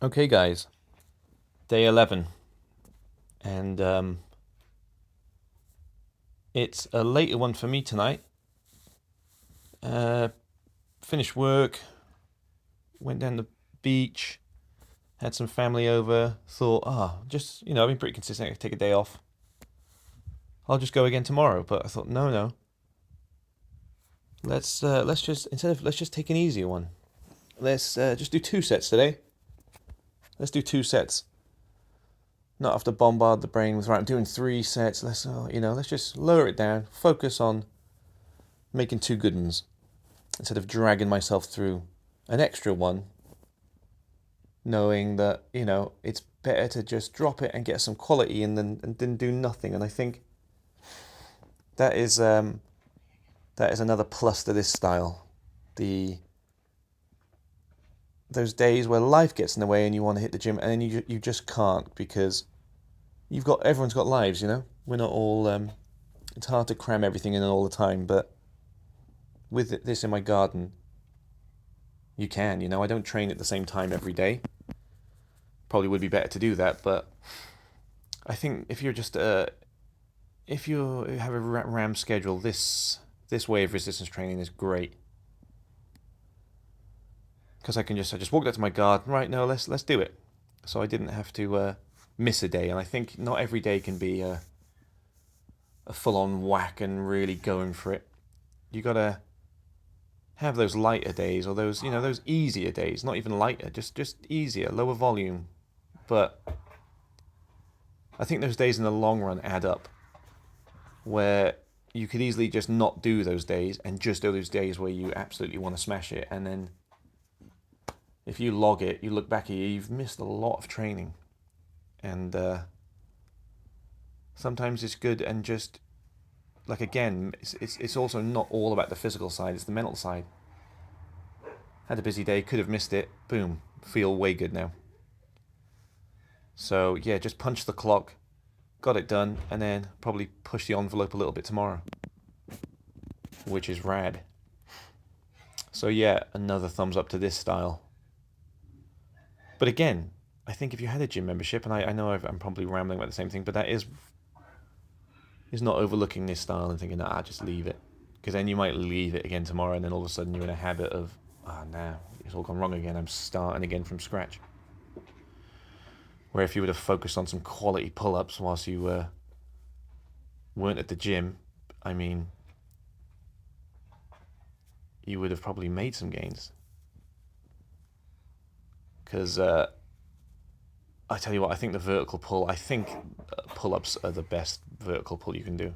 Okay, guys, day 11, and it's a later one for me tonight. Uh, Finished work, went down the beach, had some family over. Thought, I've been pretty consistent. I could take a day off. I'll just go again tomorrow. But I thought, no. Let's just take an easier one. Let's just do 2 sets today. Let's do 2 sets. Not have to bombard the brain with right. I'm doing 3 sets. Let's just lower it down. Focus on making two good ones instead of dragging myself through an extra one, knowing that it's better to just drop it and get some quality in than do nothing. And I think that is another plus to this style. Those days where life gets in the way and you want to hit the gym and then you just can't because everyone's got lives. We're not all. It's hard to cram everything in all the time, but with this in my garden, you can. I don't train at the same time every day. Probably would be better to do that, but I think if you have a RAM schedule, this way of resistance training is great because I just walked out to my garden. Right, no, let's do it. So I didn't have to miss a day, and I think not every day can be a full-on whack and really going for it. You gotta have those lighter days or those easier days. Not even lighter, just easier, lower volume. But I think those days in the long run add up, where you could easily just not do those days and just do those days where you absolutely want to smash it. And then if you log it, you look back at you've missed a lot of training. And sometimes it's good and just, like, again, it's also not all about the physical side, it's the mental side. Had a busy day, could have missed it, boom, feel way good now. So yeah, just punch the clock, got it done, and then probably push the envelope a little bit tomorrow, which is rad. So yeah, another thumbs up to this style. But again, I think if you had a gym membership, and I know I'm probably rambling about the same thing, but that is not overlooking this style and thinking, just leave it. Because then you might leave it again tomorrow, and then all of a sudden you're in a habit of, nah, it's all gone wrong again, I'm starting again from scratch. Where if you would have focused on some quality pull-ups whilst you weren't at the gym, I mean, you would have probably made some gains. Because I tell you what, I think the vertical pull, pull-ups are the best vertical pull you can do.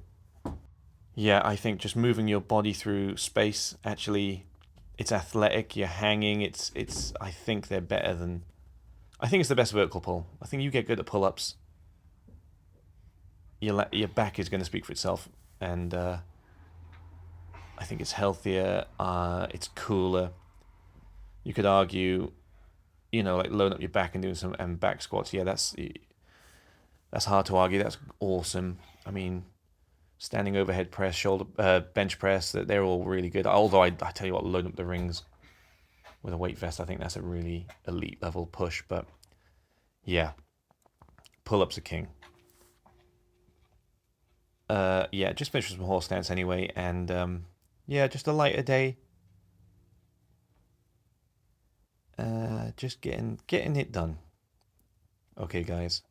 Yeah, I think just moving your body through space, actually, it's athletic, you're hanging, I think they're better than, I think it's the best vertical pull. I think you get good at pull-ups, your back is going to speak for itself, and I think it's healthier, it's cooler. You could argue, like loading up your back and doing some back squats. Yeah, that's hard to argue. That's awesome. I mean, standing overhead press, shoulder bench press, they're all really good. Although I tell you what, loading up the rings with a weight vest, I think that's a really elite level push. But yeah, pull-ups are king. Yeah, just finished with some horse stance anyway, and yeah, just a lighter day. Just getting it done. Okay, guys.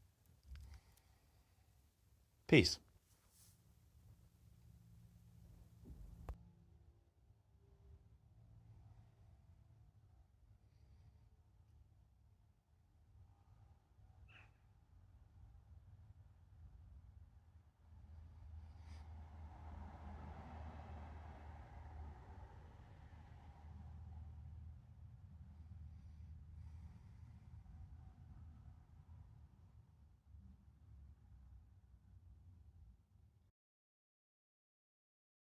Peace.